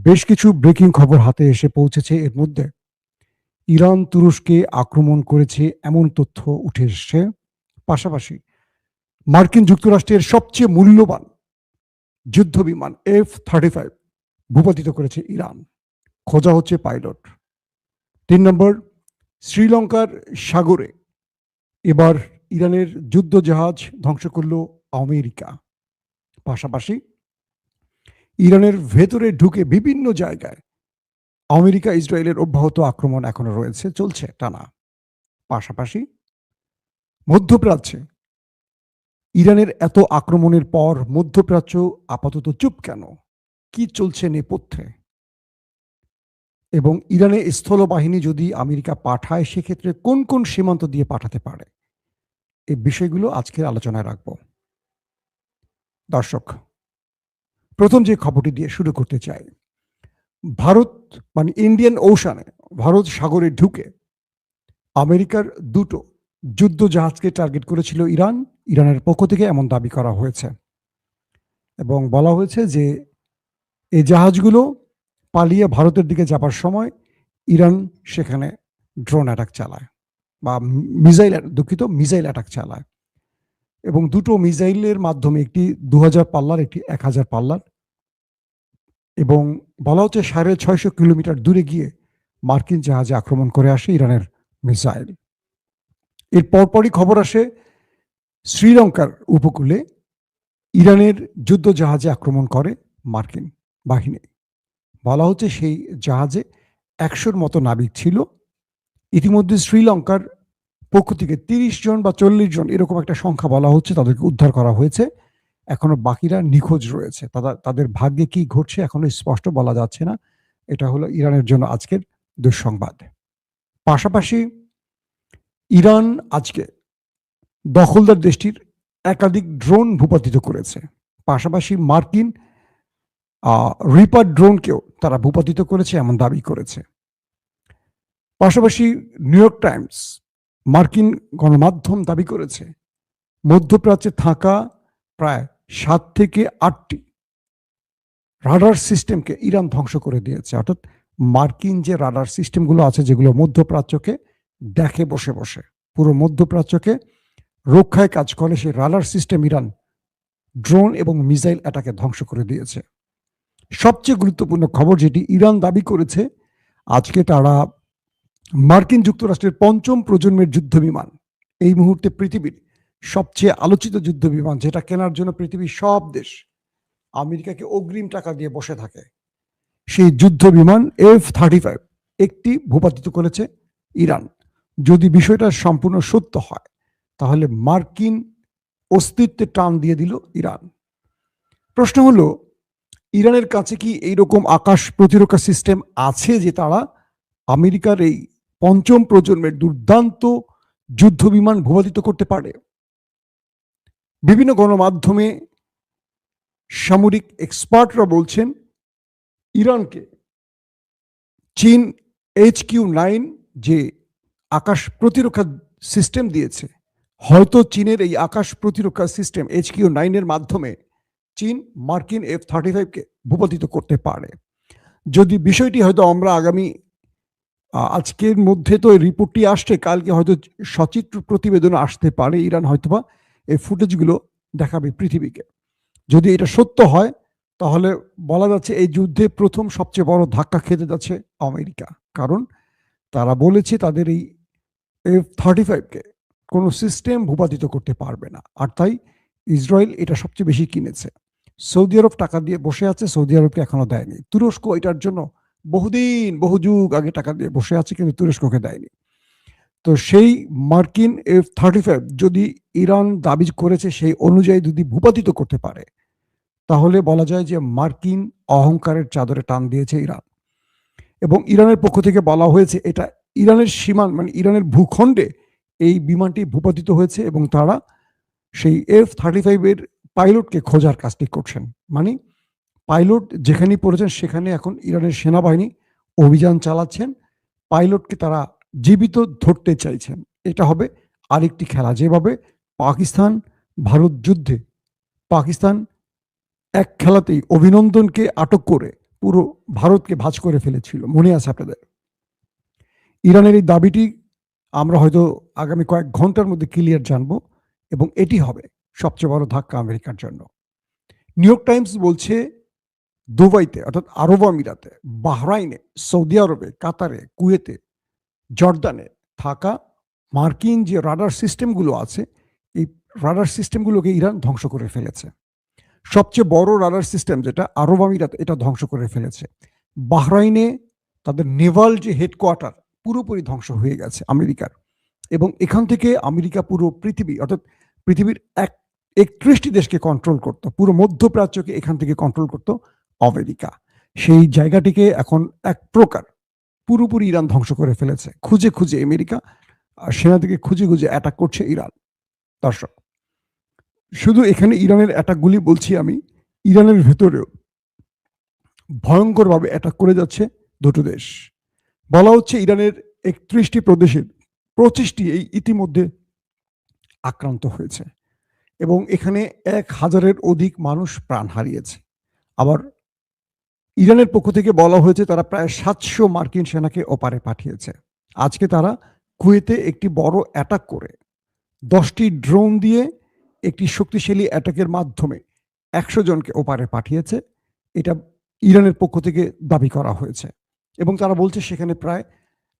বেশ কিছু ব্রেকিং খবর হাতে এসে পৌঁছেছে এর মধ্যে। ইরান তুরস্কে আক্রমণ করেছে এমন তথ্য উঠে এসছে। পাশাপাশি মার্কিন যুক্তরাষ্ট্রের সবচেয়ে মূল্যবান যুদ্ধবিমান F-35 ভূপাতিত করেছে ইরান। খোঁজা হচ্ছে পাইলট। ৩ নম্বর, শ্রীলঙ্কার সাগরে এবার ইরানের যুদ্ধ জাহাজ ধ্বংস করল আমেরিকা। পাশাপাশি ইরানের ভেতরে ঢুকে বিভিন্ন জায়গায় আমেরিকা ইসরায়েলের অব্যাহত আক্রমণ এখনো রয়েছে, চলছে টানা। পাশাপাশি মধ্যপ্রাচ্যে ইরানের এত আক্রমণের পর মধ্যপ্রাচ্য আপাতত চুপ কেন? কি চলছে নেপথ্যে? এবং ইরানে স্থলবাহিনী যদি আমেরিকা পাঠায় সেক্ষেত্রে কোন কোন সীমান্ত দিয়ে পাঠাতে পারে? এই বিষয়গুলো আজকের আলোচনায় রাখব। দর্শক, প্রথম যে খবরটি দিয়ে শুরু করতে চাই, ভারত মানে ইন্ডিয়ান ওশানে, ভারত সাগরে ঢুকে আমেরিকার দুটো যুদ্ধ জাহাজকে টার্গেট করেছিল ইরান। ইরানের পক্ষ থেকে এমন দাবি করা হয়েছে এবং বলা হয়েছে যে এই জাহাজগুলো পালিয়ে ভারতের দিকে যাবার সময় ইরান সেখানে ড্রোন অ্যাটাক চালায় বা মিসাইল অ্যাটাক চালায় এবং দুটো মিসাইলের মাধ্যমে, একটি 2000 পাল্লার, একটি 1000 পাল্লার, এবং বলা হচ্ছে 650 কিলোমিটার দূরে গিয়ে মার্কিন জাহাজে আক্রমণ করে আসে ইরানের মিসাইল। এর পরপরই খবর আসে শ্রীলঙ্কার উপকূলে ইরানের যুদ্ধ জাহাজে আক্রমণ করে মার্কিন বাহিনী। বলা হচ্ছে সেই জাহাজে 100-র মতো নাবিক ছিল। ইতিমধ্যে শ্রীলঙ্কার পক্ষ থেকে 30 জন বা 40 জন এরকম একটা সংখ্যা বলা হচ্ছে, তাদেরকে উদ্ধার করা হয়েছে। এখনো বাকিরা নিখোঁজ রয়েছে। তাদের ভাগ্যে কি ঘটছে এখনো স্পষ্ট বলা যাচ্ছে না। এটা হলো ইরানের জন্য আজকের দুঃসংবাদ। পাশাপাশি ইরান আজকে দখলদার দেশটির একাধিক ড্রোন ভূপাতিত করেছে। পাশাপাশি মার্কিন রিপার ড্রোনকেও তারা ভূপাতিত করেছে এমন দাবি করেছে। পাশাপাশি নিউ ইয়র্ক টাইমস, মার্কিন গণমাধ্যম দাবি করেছে মধ্যপ্রাচ্যে থাকা প্রায় 7 থেকে 8টি রাডার সিস্টেমকে ইরান ধ্বংস করে দিয়েছে। অর্থাৎ মার্কিন যে রাডার সিস্টেমগুলো আছে, যেগুলো মধ্যপ্রাচ্যকে দেখে বসে বসে, পুরো মধ্যপ্রাচ্যকে রক্ষায় কাজ করে, সেই রাডার সিস্টেম ইরান ড্রোন এবং মিসাইল অ্যাটাকে ধ্বংস করে দিয়েছে। সবচেয়ে গুরুত্বপূর্ণ খবর যেটি ইরান দাবি করেছে, আজকে তারা মার্কিন যুক্তরাষ্ট্রের 5ম প্রজন্মের যুদ্ধবিমান, এই মুহূর্তে পৃথিবীর সবচেয়ে আলোচিত যুদ্ধবিমান, যেটা কেনার জন্য পৃথিবীর সব দেশ আমেরিকাকে অগ্রিম টাকা দিয়ে বসে থাকে, সেই যুদ্ধবিমান F-35 একটি ভূপাতিত করেছে ইরান। যদি বিষয়টা সম্পূর্ণ সত্য হয় তাহলে মার্কিন অস্তিত্বে টান দিয়ে দিল ইরান। প্রশ্ন হলো, ইরানের কাছে কি এইরকম আকাশ প্রতিরক্ষা সিস্টেম আছে যে তারা আমেরিকার এই 5ম প্রজন্মের দুর্দান্ত যুদ্ধবিমান ভূপাতিত করতে পারে? বিভিন্ন গণমাধ্যমে সামরিক এক্সপার্টরা বলছেন ইরানকে চীন HQ-9 যে আকাশ প্রতিরক্ষা সিস্টেম দিয়েছে, হয়তো চীনের এই আকাশ প্রতিরক্ষা সিস্টেম HQ-9 এর মাধ্যমে চীন মার্কিন F-35কে ভূপাতিত করতে পারে। যদি বিষয়টি হয়তো আমরা আগামী আজকের মধ্যে তো রিপোর্টটি আসছে, কালকে হয়তো সচিত্র প্রতিবেদন আসতে পারে, ইরান হয়তোবা এই ফুটেজগুলো দেখাবে পৃথিবীকে। যদি এটা সত্য হয় তাহলে বলা যাচ্ছে এই যুদ্ধে প্রথম সবচেয়ে বড় ধাক্কা খেতে যাচ্ছে আমেরিকা। কারণ তারা বলেছে তাদের এই F-35কে কোনো সিস্টেম ভূপাতিত করতে পারবে না, আর তাই ইসরায়েল এটা সবচেয়ে বেশি কিনেছে। সৌদি আরব টাকা দিয়ে বসে আছে, সৌদি আরবকে এখনো দেয়নি। তুরস্ক এটার জন্য বহু যুগ আগে টাকা দিয়ে বসে আছে, কিন্তু তুরস্ককে দেয়নি। তো সেই মার্কিন F-35 যদি ইরান দাবি করেছে সেই অনুযায়ী যদি ভূপাতিত করতে পারে, তাহলে বলা যায় যে মার্কিন অহংকারের চাদরে টান দিয়েছে ইরান। এবং ইরানের পক্ষ থেকে বলা হয়েছে এটা ইরানের সীমান্ত, মানে ইরানের ভূখণ্ডে এই বিমানটি ভূপাতিত হয়েছে এবং তারা সেই F-35 এর পাইলটকে খোঁজার কাজটি করছেন। মানে পাইলট যেখানেই পড়েছেন সেখানে এখন ইরানের সেনাবাহিনী অভিযান চালাচ্ছেন, পাইলটকে তারা জীবিত ধরতে চাইছেন। এটা হবে আরেকটি খেলা, যেভাবে পাকিস্তান ভারত যুদ্ধে পাকিস্তান এক খেলাতেই অভিনন্দনকে আটক করে পুরো ভারতকে ভাঁজ করে ফেলেছিল, মনে আছে আপনাদের? ইরানের এই দাবিটি আমরা হয়তো আগামী কয়েক ঘন্টার মধ্যে ক্লিয়ার জানবো, এবং এটি হবে সবচেয়ে বড় ধাক্কা আমেরিকার জন্য। নিউ ইয়র্ক টাইমস বলছে দুবাইতে অর্থাৎ আরব আমিরাতে, বাহরাইনে, সৌদি আরবে, কাতারে, কুয়েতে, জর্দানে থাকা মার্কিন যে রাডার সিস্টেমগুলো আছে, এই রাডার সিস্টেমগুলোকে ইরান ধ্বংস করে ফেলেছে। সবচেয়ে বড় রাডার সিস্টেম যেটা আরব আমিরাত, এটা ধ্বংস করে ফেলেছে। বাহরাইনে তাদের নেভাল যে হেডকোয়ার্টার পুরোপুরি ধ্বংস হয়ে গেছে আমেরিকার, এবং এখান থেকে আমেরিকা পুরো পৃথিবী অর্থাৎ পৃথিবীর 31টি দেশকে কন্ট্রোল করত, পুরো মধ্যপ্রাচ্যকে এখান থেকে কন্ট্রোল করত আমেরিকা। সেই জায়গাটিকে এখন এক প্রকার পুরোপুরি ইরান ধ্বংস করে ফেলেছে। খুঁজে খুঁজে আমেরিকা সেনা থেকে খুঁজে খুঁজে অ্যাটাক করছে ইরান। দর্শক, শুধু এখানে ইরানের অ্যাটাকগুলি বলছি আমি, ইরানের ভেতরেও ভয়ঙ্করভাবে অ্যাটাক করে যাচ্ছে দুটো দেশ। বলা হচ্ছে ইরানের 31টি প্রদেশের 25টি এই ইতিমধ্যে আক্রান্ত হয়েছে, এবং এখানে 1000-এর অধিক মানুষ প্রাণ হারিয়েছে। আবার ইরানের পক্ষ থেকে বলা হয়েছে তারা প্রায় 700 মার্কিন সেনাকে ওপারে পাঠিয়েছে। আজকে তারা কুয়েতে একটি বড় অ্যাটাক করে 10টি ড্রোন দিয়ে একটি শক্তিশালী অ্যাটাকের মাধ্যমে 100 জনকে ওপারে পাঠিয়েছে। এটা ইরানের পক্ষ থেকে দাবি করা হয়েছে, এবং তারা বলছে সেখানে প্রায়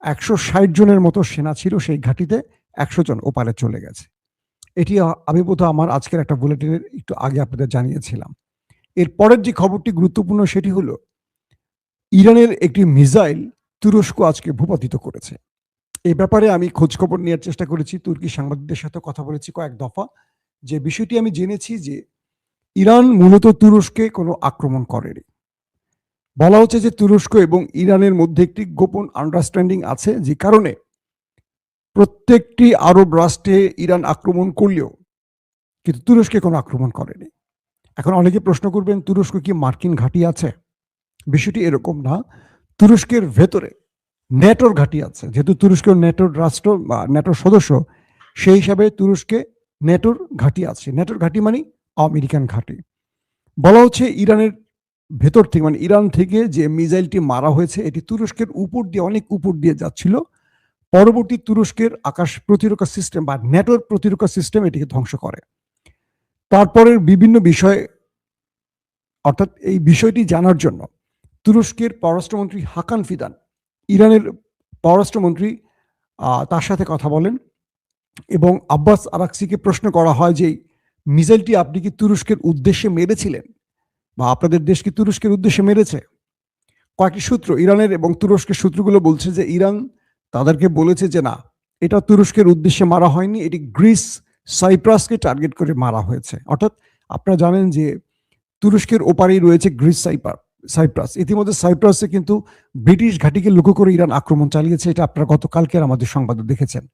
160 জনের মতো সেনা ছিল সেই ঘাঁটিতে, 100 জন ওপারে চলে গেছে। এটি আমি বোধহয় আমার আজকের একটা বুলেটিনের একটু আগে আপনাদের জানিয়েছিলাম। এর পরের যে খবরটি গুরুত্বপূর্ণ সেটি হলো ইরানের একটি মিসাইল তুরস্ক আজকে ভূপাতিত করেছে। এই ব্যাপারে আমি খোঁজখবর নেওয়ার চেষ্টা করেছি, তুর্কি সাংবাদিকদের সাথে কথা বলেছি কয়েক দফা। যে বিষয়টি আমি জেনেছি যে ইরান মূলত তুরস্কে কোনো আক্রমণ করেনি। বলা হচ্ছে যে তুরস্ক এবং ইরানের মধ্যে একটি গোপন আন্ডারস্ট্যান্ডিং আছে, যে কারণে প্রত্যেকটি আরব রাষ্ট্রে ইরান আক্রমণ করলেও কিন্তু তুরস্কে কোনো আক্রমণ করেনি। এখন অনেকে প্রশ্ন করবেন, তুরস্ক কি মার্কিন ঘাঁটি আছে? বিষয়টি এরকম না। তুরস্কের ভেতরে ন্যাটোর ঘাঁটি আছে, যেহেতু তুরস্ক ন্যাটোর রাষ্ট্র বা ন্যাটোর সদস্য, সেই হিসাবে তুরস্কে ন্যাটোর ঘাঁটি আছে। ন্যাটোর ঘাঁটি মানে আমেরিকান ঘাঁটি। বলা হচ্ছে ইরানের ভেতর থেকে, মানে ইরান থেকে যে মিসাইলটি মারা হয়েছে, এটি তুরস্কের উপর দিয়ে, অনেক উপর দিয়ে যাচ্ছিল। পরবর্তী তুরস্কের আকাশ প্রতিরক্ষা সিস্টেম বা ন্যাটোর প্রতিরক্ষা সিস্টেম এটিকে ধ্বংস করে। তারপরের বিভিন্ন বিষয়, অর্থাৎ এই বিষয়টি জানার জন্য তুরস্কের পররাষ্ট্রমন্ত্রী হাকান ফিদান ইরানের পররাষ্ট্রমন্ত্রী তার সাথে কথা বলেন, এবং আব্বাস আরাকসিকে প্রশ্ন করা হয় যে মিসাইলটি আপনি কি তুরস্কের উদ্দেশ্যে মেরেছিলেন, বা আপনাদের দেশ কি তুরস্কের উদ্দেশ্যে মেরেছে? কয়েকটি সূত্র, ইরানের এবং তুরস্কের সূত্রগুলো বলছে যে ইরান তাদেরকে বলেছে যে না, এটা তুরস্কের উদ্দেশ্যে মারা হয়নি, এটি গ্রিস সাইপ্রাসকে টার্গেট করে মারা হয়েছে। অর্থাৎ আপনারা জানেন যে তুরস্কের ওপারেই রয়েছে গ্রিস সাইপ্রাস। ইতিমধ্যে সাইপ্রাসে কিন্তু ব্রিটিশ ঘাঁটিকে লক্ষ্য করে ইরান আক্রমণ চালিয়েছে, এটা আপনারা গতকালকের আমাদের সংবাদে দেখেছেন।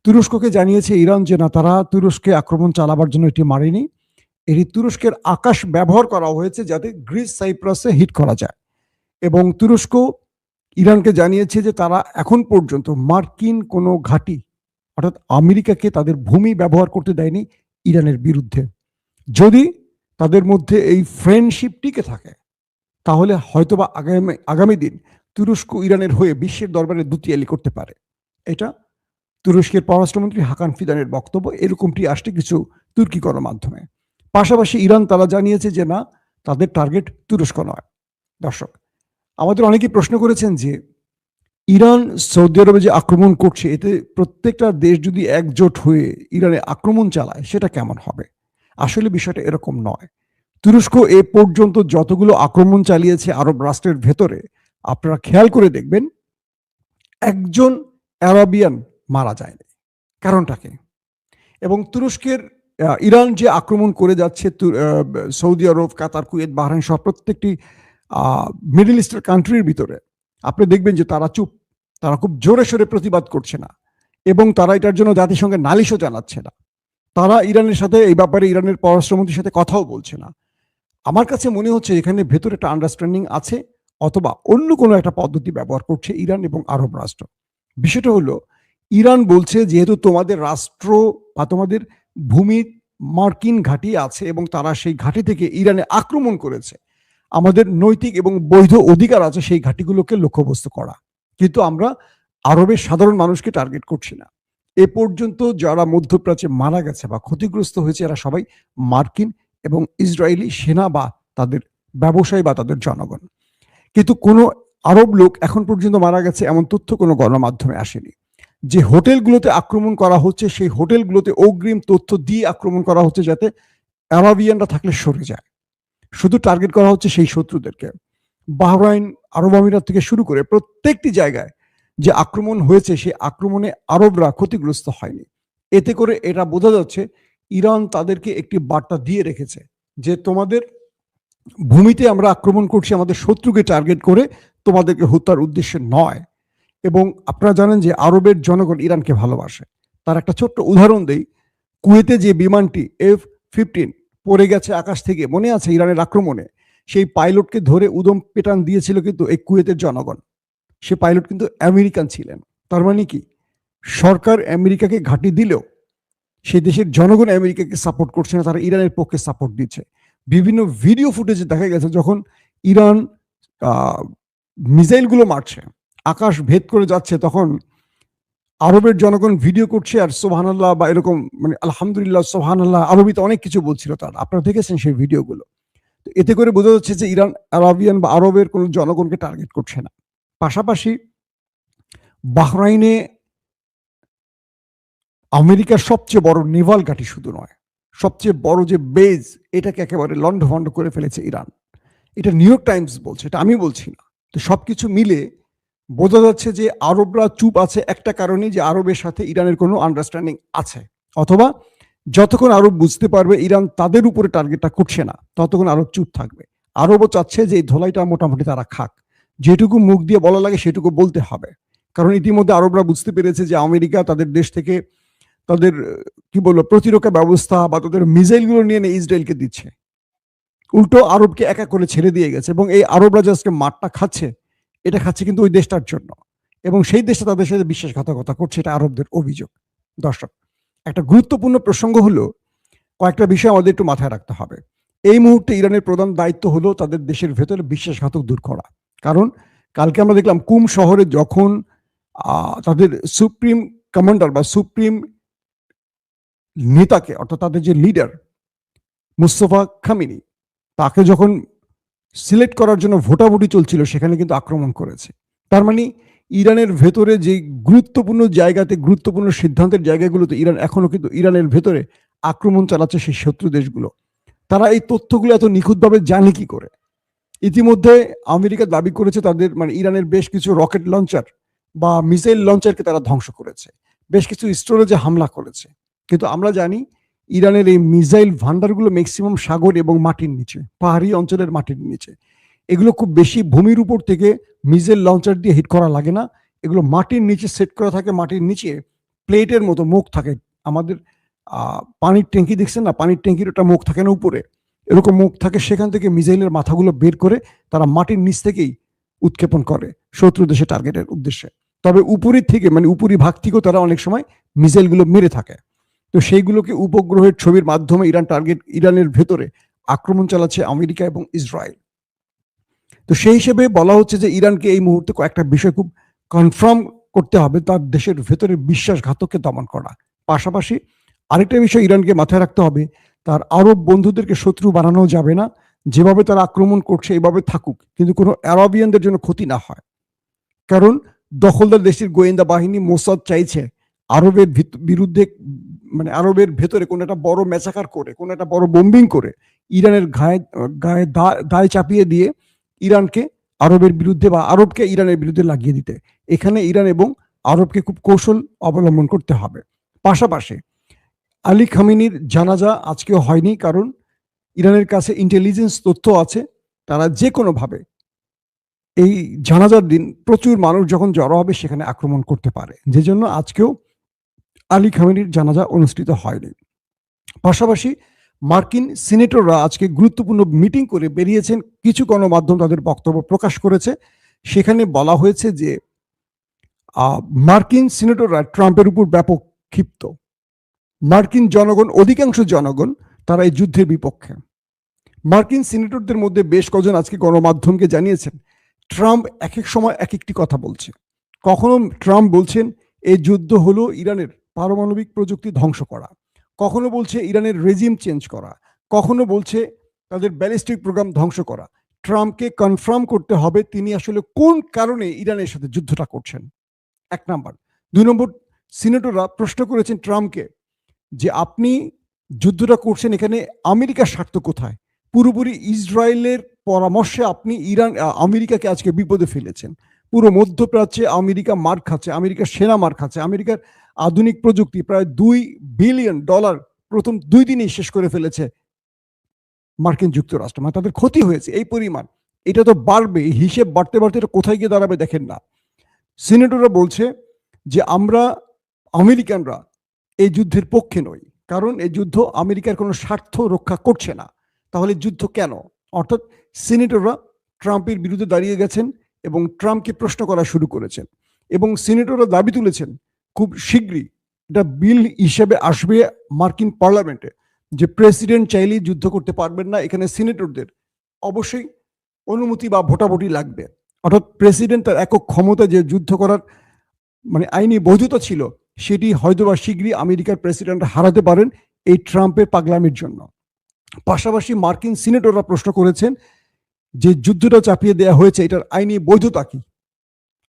তুরস্ককে জানিয়েছে ইরান যে না, তারা তুরস্কে আক্রমণ চালাবার জন্য এটি মারেনি, এটি তুরস্কের আকাশ ব্যবহার করা হয়েছে যাতে গ্রিস সাইপ্রাসে হিট করা যায়। এবং তুরস্ক ইরানকে জানিয়েছে যে তারা এখন পর্যন্ত মার্কিন কোনো ঘাঁটি অর্থাৎ আমেরিকাকে তাদের ভূমি ব্যবহার করতে দেয়নি ইরানের বিরুদ্ধে। যদি তাদের মধ্যে এই ফ্রেন্ডশিপ টিকে থাকে, তাহলে হয়তোবা আগামী দিন তুরস্ক ইরানের হয়ে বিশ্বের দরবারে দুতিয়ালি করতে পারে। এটা তুরস্কের পররাষ্ট্রমন্ত্রী হাকান ফিদানের বক্তব্য। এরকমটি আসছে কিছু তুর্কি গণমাধ্যমে। পাশাপাশি ইরান তারা জানিয়েছে যে না, তাদের টার্গেট তুরস্ক নয়। দর্শক, আমাদের অনেকেই প্রশ্ন করেছেন যে ইরান সৌদি আরবে যে আক্রমণ করছে, এতে প্রত্যেকটা দেশ যদি একজোট হয়ে ইরানে আক্রমণ চালায় সেটা কেমন হবে? আসলে বিষয়টা এরকম নয়। তুরস্ক এ পর্যন্ত যতগুলো আক্রমণ চালিয়েছে আরব রাষ্ট্রের ভেতরে, আপনারা খেয়াল করে দেখবেন একজন আরাবিয়ান মারা যায়নি। কারণটাকে, এবং তুরস্কের ইরান যে আক্রমণ করে যাচ্ছে সৌদি আরব, কাতার, কুয়েত, বাহরাইন সহ প্রত্যেকটি মিডল ইস্টের কান্ট্রির ভিতরে আপনি দেখবেন যে তারা চুপ, তারা খুব জোরে সোরে প্রতিবাদ করছে না, এবং তারা এটার জন্য জাতিসংঘে নালিশও জানাচ্ছে না। তারা ইরানের সাথে এই ব্যাপারে ইরানের পররাষ্ট্রমন্ত্রীর সাথে কথাও বলছে না। আমার কাছে মনে হচ্ছে এখানে ভেতরে একটা আন্ডারস্ট্যান্ডিং আছে, অথবা অন্য কোনো একটা পদ্ধতি ব্যবহার করছে ইরান এবং আরব রাষ্ট্র। বিষয়টা হলো, ইরান বলছে যেহেতু তোমাদের রাষ্ট্র বা তোমাদের ভূমি মার্কিন ঘাঁটি আছে এবং তারা সেই ঘাঁটি থেকে ইরানে আক্রমণ করেছে, আমাদের নৈতিক এবং বৈধ অধিকার আছে সেই ঘাঁটিগুলোকে লক্ষ্যবস্তু করা, কিন্তু আমরা আরবের সাধারণ মানুষকে টার্গেট করছি না। এ পর্যন্ত যারা মধ্যপ্রাচ্যে মারা গেছে বা ক্ষতিগ্রস্ত হয়েছে এরা সবাই মার্কিন এবং ইসরায়েলি সেনা বা তাদের ব্যবসায়ী বা তাদের জনগণ। কিন্তু কোনো আরব লোক এখন পর্যন্ত মারা গেছে এমন তথ্য কোনো গণমাধ্যমে আসেনি। যে হোটেলগুলোতে আক্রমণ করা হচ্ছে সেই হোটেলগুলোতে অগ্রিম তথ্য দিয়ে আক্রমণ করা হচ্ছে যাতে আরাবিয়ানরা থাকলে সরে যায়। শুধু টার্গেট করা হচ্ছে সেই শত্রুদেরকে। বাহরাইন, আরব আমিরাত থেকে শুরু করে প্রত্যেকটি জায়গায় যে আক্রমণ হয়েছে সেই আক্রমণে আরবরা ক্ষতিগ্রস্ত হয়নি। এতে করে এটা বোঝা যাচ্ছে ইরান তাদেরকে একটি বার্তা দিয়ে রেখেছে যে তোমাদের ভূমিতে আমরা আক্রমণ করছি আমাদের শত্রুকে টার্গেট করে, তোমাদেরকে হত্যার উদ্দেশ্যে নয়। এবং আপনারা জানেন যে আরবের জনগণ ইরানকে ভালোবাসে। তার একটা ছোট্ট উদাহরণ দেই, কুয়েতে যে বিমানটি F-15 পড়ে গেছে আকাশ থেকে, মনে আছে ইরানের আক্রমণে, সেই পাইলটকে ধরে উদম পেটান দিয়েছিল কিন্তু এই কুয়েতের জনগণ। সে পাইলট কিন্তু আমেরিকান ছিলেন। তার মানে কি, সরকার আমেরিকাকে ঘাঁটি দিলেও সেই দেশের জনগণ আমেরিকাকে সাপোর্ট করছে না, তারা ইরানের পক্ষে সাপোর্ট দিচ্ছে। বিভিন্ন ভিডিও ফুটেজে দেখা গেছে যখন ইরান মিসাইলগুলো মারছে, আকাশ ভেদ করে যাচ্ছে, তখন আরবের জনগণ ভিডিও করছে আর সুবহানাল্লাহ বা এরকম মানে আলহামদুলিল্লাহ, সুবহানাল্লাহ আরবিতে অনেক কিছু বলছিল তারা। আপনারা দেখেছেন সেই ভিডিওগুলো। তো এতে করে বোঝা যাচ্ছে যে ইরান আরাবিয়ান বা আরবের কোনো জনগণকে টার্গেট করছে না। পাশাপাশি বাহরাইনে আমেরিকার সবচেয়ে বড় নেভাল ঘাঁটি শুধু নয়, সবচেয়ে বড় যে বেজ, এটাকে একেবারে লন্ডভন্ড করে ফেলেছে ইরান। এটা নিউ ইয়র্ক টাইমস বলছে, এটা আমি বলছি না। তো সবকিছু মিলে বোঝা যাচ্ছে যে আরবরা চুপ আছে একটা কারণে, যে আরবের সাথে ইরানের কোনো আন্ডারস্ট্যান্ডিং আছে, অথবা যতক্ষণ আরব বুঝতে পারবে ইরান তাদের উপরে টার্গেটটা করছে না ততক্ষণ আরব চুপ থাকবে। আরবও চাচ্ছে যে এই ধোলাইটা মোটামুটি তারা খাক, যেটুকু মুখ দিয়ে বলা লাগে সেটুকু বলতে হবে। কারণ ইতিমধ্যে আরবরা বুঝতে পেরেছে যে আমেরিকা তাদের দেশ থেকে তাদের কি বলবো প্রতিরক্ষা ব্যবস্থা বা তাদের মিসাইলগুলো নিয়ে ইসরায়েলকে দিচ্ছে, উল্টো আরবকে একা করে ছেড়ে দিয়ে গেছে। এবং এই আরবরা যে আজকে মাঠটা খাচ্ছে, এটা খাচ্ছে কিন্তু ওই দেশটার জন্য, এবং সেই দেশটা তাদের সাথে বিশ্বাসঘাতকতা করছে, এটা আরবদের অভিযোগ। দর্শক, একটা গুরুত্বপূর্ণ প্রসঙ্গ হলো, কয়েকটা বিষয় আমাদের একটু মাথায় রাখতে হবে। এই মুহূর্তে ইরানের প্রধান দায়িত্ব হলো তাদের দেশের ভেতরে বিশ্বাসঘাতক দূর করা। কারণ কালকে আমরা দেখলাম কুম শহরে যখন তাদের সুপ্রিম কমান্ডার বা সুপ্রিম নেতাকে, অর্থাৎ তাদের যে লিডার মুস্তফা খামিনি, তাকে যখন সিলেক্ট করার জন্য ভোটাভুটি চলছিল সেখানে কিন্তু আক্রমণ করেছে। তার মানে ইরানের ভেতরে যে গুরুত্বপূর্ণ জায়গাতে, গুরুত্বপূর্ণ সিদ্ধান্তের জায়গাগুলোতে ইরান এখনো কিন্তু ইরানের ভেতরে আক্রমণ চালাচ্ছে সেই শত্রু দেশগুলো। তারা এই তথ্যগুলো এত নিখুঁতভাবে জানে কি করে? ইতিমধ্যে আমেরিকা দাবি করেছে তাদের মানে ইরানের বেশ কিছু রকেট লঞ্চার বা মিসাইল লঞ্চারকে তারা ধ্বংস করেছে, বেশ কিছু স্টোরেজে হামলা করেছে। কিন্তু আমরা জানি ইরানের এই মিসাইল ভান্ডারগুলো ম্যাক্সিমাম সাগর এবং মাটির নিচে, পাহাড়ি অঞ্চলের মাটির নিচে। এগুলো খুব বেশি ভূমির উপর থেকে মিসাইল লঞ্চার দিয়ে হিট করা লাগে না, এগুলো মাটির নিচে সেট করা থাকে। মাটির নিচে প্লেটের মতো মুখ থাকে, আমাদের পানির ট্যাঙ্কি দেখছেন না, পানির ট্যাঙ্কির ওটা মুখ থাকে না উপরে, এরকম মুখ থাকে। সেখান থেকে মিসাইলের মাথাগুলো বের করে তারা মাটির নিচ থেকেই উৎক্ষেপণ করে শত্রু দেশে টার্গেটের উদ্দেশ্যে। তবে উপরের থেকে মানে উপরি ভাগ থেকেও তারা অনেক সময় মিসাইলগুলো মেরে থাকে। তো সেইগুলোকে উপগ্রহের ছবির মাধ্যমে ইরানের ভেতরে আক্রমণ চালাচ্ছে আমেরিকা এবং ইসরায়েল। তো সেই হিসেবে বলা হচ্ছে যে ইরানকে এই মুহূর্তে কয়েকটা বিষয় খুব কনফার্ম করতে হবে, তার দেশের ভেতরে বিশ্বাসঘাতককে দমন করা। পাশাপাশি আরেকটা বিষয় ইরানকে মাথায় রাখতে হবে, তার আরব বন্ধুদেরকে শত্রু বানানো যাবে না। যেভাবে তারা আক্রমণ করছে এইভাবে থাকুক, কিন্তু কোনো আরবিয়ানদের জন্য ক্ষতি না হয়। কারণ দখলদার দেশের গোয়েন্দা বাহিনী মোসাদ চাইছে আরবের বিরুদ্ধে মানে আরবের ভেতরে কোনো একটা বড় ম্যাচাকার করে, কোনো একটা বড় বোম্বিং করে ইরানের গায়ে দায় চাপিয়ে দিয়ে ইরানকে আরবের বিরুদ্ধে বা আরবকে ইরানের বিরুদ্ধে লাগিয়ে দিতে। এখানে ইরান এবং আরবকে খুব কৌশল অবলম্বন করতে হবে। পাশাপাশি আলী খামেনির জানাজা আজকেও হয়নি, কারণ ইরানের কাছে ইন্টেলিজেন্স তথ্য আছে, তারা যে কোনোভাবে এই জানাজার দিন প্রচুর মানুষ যখন জড়ো হবে সেখানে আক্রমণ করতে পারে, যে জন্য আজকেও আলী খামেনির জানাজা অনুষ্ঠিত হয়নি। পাশাপাশি মার্কিন সিনেটররা আজকে গুরুত্বপূর্ণ মিটিং করে বেরিয়েছেন, কিছু গণমাধ্যম তাদের বক্তব্য প্রকাশ করেছে। সেখানে বলা হয়েছে যে মার্কিন সিনেটররা ট্রাম্পের উপর ব্যাপক ক্ষিপ্ত। মার্কিন জনগণ, অধিকাংশ জনগণ তারা এই যুদ্ধের বিপক্ষে। মার্কিন সিনেটরদের মধ্যে বেশ কজন আজকে গণমাধ্যমকে জানিয়েছেন ট্রাম্প এক এক সময় এক একটি কথা বলছে। কখনো ট্রাম্প বলছেন এই যুদ্ধ হলো ইরানের পারমাণবিক প্রযুক্তি ধ্বংস করা, কখনো বলছে ইরানের রেজিম চেঞ্জ করা, কখনো বলছে তাদের ব্যালিস্টিক প্রোগ্রাম ধ্বংস করা। ট্রাম্পকে কনফার্ম করতে হবে তিনি আসলে কোন কারণে ইরানের সাথে যুদ্ধটা করছেন, এক নাম্বার। 2 নম্বর, সিনেটররা প্রশ্ন করেছেন ট্রাম্পকে যে আপনি যুদ্ধটা করছেন, এখানে আমেরিকার স্বার্থ কোথায়? পুরোপুরি ইসরায়েলের পরামর্শে আপনি আমেরিকাকে আজকে বিপদে ফেলেছেন। পুরো মধ্যপ্রাচ্যে আমেরিকা মার খাচ্ছে, আমেরিকার সেনা মার খাচ্ছে, আমেরিকার আধুনিক প্রযুক্তি প্রায় $2 বিলিয়ন প্রথম 2 দিনেই শেষ করে ফেলেছে মার্কিন যুক্তরাষ্ট্র। মানে তাদের ক্ষতি হয়েছে এই পরিমাণ। এটা তো বাড়বে, হিসেব বাড়তে বাড়তে এটা কোথায় গিয়ে দাঁড়াবে দেখেন না। সিনেটররা বলছে যে আমরা আমেরিকানরা এই যুদ্ধের পক্ষে নই, কারণ এই যুদ্ধ আমেরিকার কোনো স্বার্থ রক্ষা করছে না। তাহলে যুদ্ধ কেন? অর্থাৎ সিনেটররা ট্রাম্পের বিরুদ্ধে দাঁড়িয়ে গেছেন এবং ট্রাম্পকে প্রশ্ন করা শুরু করেছেন এবং সিনেটররা দাবি তুলেছেন খুব শীঘ্রই এটা বিল হিসেবে আসবে মার্কিন পার্লামেন্টে যে প্রেসিডেন্ট চাইলেই যুদ্ধ করতে পারবেন না, এখানে সিনেটরদের অবশ্যই অনুমতি বা ভোটাভুটি লাগবে। অর্থাৎ প্রেসিডেন্ট তার একক ক্ষমতা যে যুদ্ধ করার মানে আইনি বৈধতা ছিল সেটি হয়তোবা শীঘ্রই আমেরিকার প্রেসিডেন্ট হারাতে পারেন এই ট্রাম্পের পাগলামির জন্য। পাশাপাশি মার্কিন সিনেটররা প্রশ্ন করেছেন যে যুদ্ধটা চাপিয়ে দেওয়া হয়েছে এটার আইনি বৈধতা কি?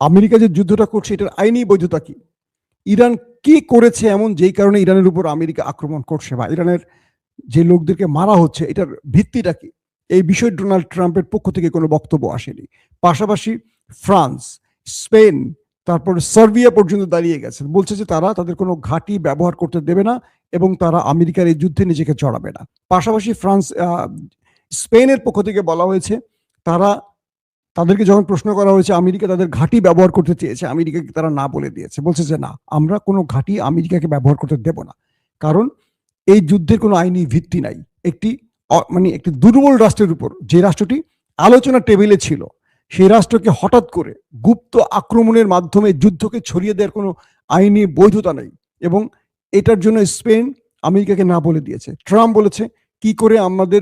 আমেরিকা যে যুদ্ধটা করছে এটার আইনি বৈধতা কি? ইরান কি করেছে এমন যেই কারণে ইরানের উপর আমেরিকা আক্রমণ করছে, বা ইরানের যে লোকদেরকে মারা হচ্ছে এটার ভিত্তিটা কি? এই বিষয়ে ডোনাল্ড ট্রাম্পের পক্ষ থেকে কোনো বক্তব্য আসেনি। পাশাপাশি ফ্রান্স, স্পেন, তারপর সার্বিয়া পর্যন্ত দাঁড়িয়ে গেছে, বলছে যে তারা তাদের কোনো ঘাঁটি ব্যবহার করতে দেবে না এবং তারা আমেরিকার এই যুদ্ধে নিজেকে জড়াবে না। পাশাপাশি স্পেনের পক্ষ থেকে বলা হয়েছে তাদেরকে যখন প্রশ্ন করা হয়েছে আমেরিকা তাদের ঘাঁটি ব্যবহার করতে চেয়েছে, আমেরিকাকে তারা না বলে দিয়েছে, বলছে যে না, আমরা কোনো ঘাঁটি আমেরিকাকে ব্যবহার করতে দেব না, কারণ এই যুদ্ধের কোনো আইনি ভিত্তি নাই। একটি দুর্বল রাষ্ট্রের উপর, যে রাষ্ট্রটি আলোচনা টেবিলে ছিল, সেই রাষ্ট্রকে হঠাৎ করে গুপ্ত আক্রমণের মাধ্যমে যুদ্ধকে ছড়িয়ে দেওয়ার কোনো আইনি বৈধতা নেই এবং এটার জন্য স্পেন আমেরিকাকে না বলে দিয়েছে। ট্রাম্প বলেছে কি করে আমাদের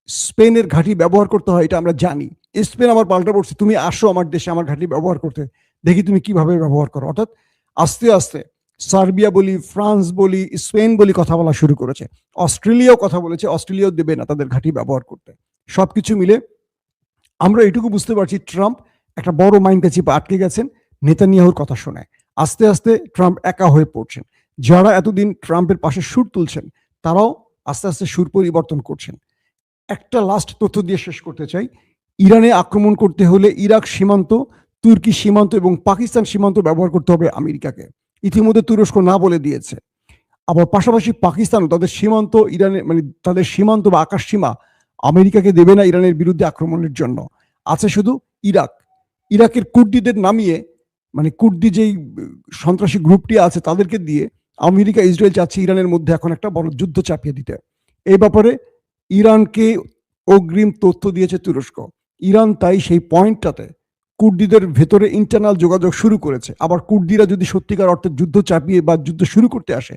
স্পেনের ঘাঁটি ব্যবহার করতে হয় এটা আমরা জানি। স্পেন আবার পাল্টা বলছে তুমি আসো আমার দেশে আমার ঘাঁটি ব্যবহার করতে, দেখি তুমি কিভাবে ব্যবহার করো। অর্থাৎ আস্তে আস্তে সার্বিয়া বলি, ফ্রান্স বলি, স্পেন বলি কথা বলা শুরু করেছে। অস্ট্রেলিয়াও কথা বলেছে, অস্ট্রেলিয়াও দেবে না তাদের ঘাঁটি ব্যবহার করতে। সবকিছু মিলে আমরা এটুকু বুঝতে পারছি ট্রাম্প একটা বড় মাইন্ডে চিপে আটকে গেছেন নেতানিয়াহুর কথা শোনায়। আস্তে আস্তে ট্রাম্প একা হয়ে পড়ছেন। যারা এতদিন ট্রাম্পের পাশে সুর তুলছেন তারাও আস্তে আস্তে সুর পরিবর্তন করছেন। একটা লাস্ট তথ্য দিয়ে শেষ করতে চাই। ইরানে আক্রমণ করতে হলে ইরাক সীমান্ত, তুর্কি সীমান্ত এবং পাকিস্তান সীমান্ত ব্যবহার করতে হবে আমেরিকাকে। ইতিমধ্যে তুরস্ক না বলে দিয়েছে। আবার পাশাপাশি পাকিস্তানও তাদের সীমান্ত তাদের সীমান্ত বা আকাশ সীমা আমেরিকাকে দেবে না ইরানের বিরুদ্ধে আক্রমণের জন্য। আছে শুধু ইরাকের কুর্দিদের নামিয়ে, কুর্দি যেই সন্ত্রাসী গ্রুপটি আছে তাদেরকে দিয়ে আমেরিকা ইসরায়েল চাচ্ছে ইরানের মধ্যে এখন একটা বড় যুদ্ধ চাপিয়ে দিতে। এই ব্যাপারে ইরানকে অগ্রিম তথ্য দিয়েছে তুরস্ক। ইরান তাই সেই পয়েন্টটাতে কুর্দিদের ভেতরে ইন্টারনাল যোগাযোগ শুরু করেছে। আবার কুর্দিরা যদি সত্যিকার অর্থে যুদ্ধ চাপিয়ে বা যুদ্ধ শুরু করতে আসে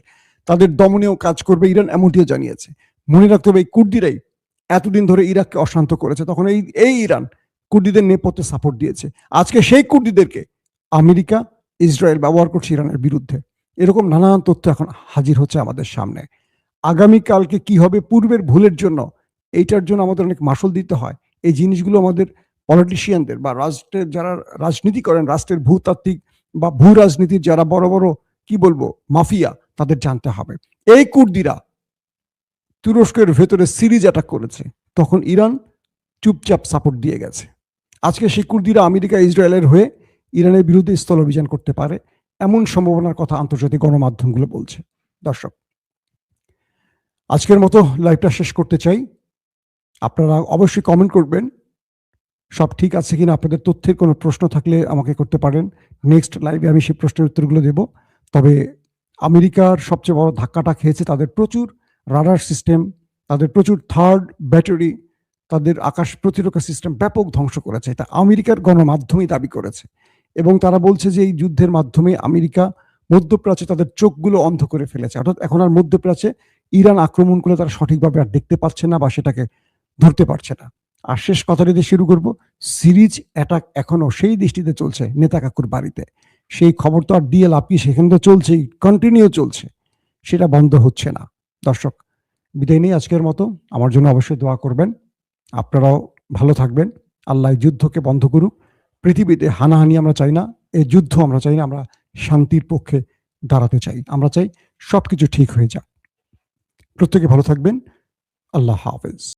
তাদের দমনেও কাজ করবে ইরান, এমনটিও জানিয়েছে। মনে রাখতে হবে এই কুর্দিরাই এতদিন ধরে ইরাককে অশান্ত করেছে, তখন এই ইরান কুর্দিদের নেপথ্যে সাপোর্ট দিয়েছে। আজকে সেই কুর্দিদেরকে আমেরিকা ইসরায়েল ব্যবহার করছে ইরানের বিরুদ্ধে। এরকম নানান তথ্য এখন হাজির হচ্ছে আমাদের সামনে। আগামীকালকে কি হবে পূর্বের ভুলের জন্য, এইটার জন্য আমাদের অনেক মাসুল দিতে হয়। এই জিনিসগুলো আমাদের পলিটিশিয়ানদের বা রাষ্ট্রের যারা রাজনীতি করেন, রাষ্ট্রের ভূতাত্ত্বিক বা ভূ রাজনীতির যারা বড় বড় মাফিয়া, তাদের জানতে হবে। এই কুর্দিরা তুরস্কের ভেতরে সিরিজ অ্যাটাক করেছে, তখন ইরান চুপচাপ সাপোর্ট দিয়ে গেছে। আজকে সেই কুর্দিরা আমেরিকা ইসরায়েলের হয়ে ইরানের বিরুদ্ধে স্থল অভিযান করতে পারে, এমন সম্ভাবনার কথা আন্তর্জাতিক গণমাধ্যমগুলো বলছে। দর্শক, আজকের মতো লাইভটা শেষ করতে চাই। আপনারা অবশ্যই কমেন্ট করবেন সব ঠিক আছে কিনা। আপনাদের তথ্যের কোনো প্রশ্ন থাকলে আমাকে করতে পারেন, নেক্সট লাইভে আমি সেই প্রশ্নের উত্তরগুলো দেব। তবে আমেরিকার সবচেয়ে বড় ধাক্কাটা খেয়েছে তাদের প্রচুর রাডার সিস্টেম, তাদের প্রচুর থার্ড ব্যাটারি, তাদের আকাশ প্রতিরক্ষা সিস্টেম ব্যাপক ধ্বংস করেছে। এটা আমেরিকার গণমাধ্যমই দাবি করেছে এবং তারা বলছে যে এই যুদ্ধের মাধ্যমে আমেরিকা মধ্যপ্রাচ্যে তাদের চোখগুলো অন্ধ করে ফেলেছে। অর্থাৎ এখন আর মধ্যপ্রাচ্যে ইরান আক্রমণ করলে তারা সঠিকভাবে আর দেখতে পাচ্ছে না বা সেটাকে ধরতে পারছে না। আর শেষ কথাটি দিয়ে শুরু করব, সিরিজ অ্যাটাক এখনো সেই দৃষ্টিতে চলছে নেতা কাকুর বাড়িতে। সেই খবর তো আর দিয়ে লাভ কি, সেখানে তো চলছেই, কন্টিনিউ চলছে, সেটা বন্ধ হচ্ছে না। দর্শক, বিদায় নিয়ে আজকের মতো আমার জন্য অবশ্যই দোয়া করবেন। আপনারাও ভালো থাকবেন। আল্লাহ এই যুদ্ধকে বন্ধ করুক। পৃথিবীতে হানাহানি আমরা চাই না, এই যুদ্ধ আমরা চাই না, আমরা শান্তির পক্ষে দাঁড়াতে চাই। আমরা চাই সবকিছু ঠিক হয়ে যাক। প্রত্যেকে ভালো থাকবেন। আল্লাহ হাফেজ।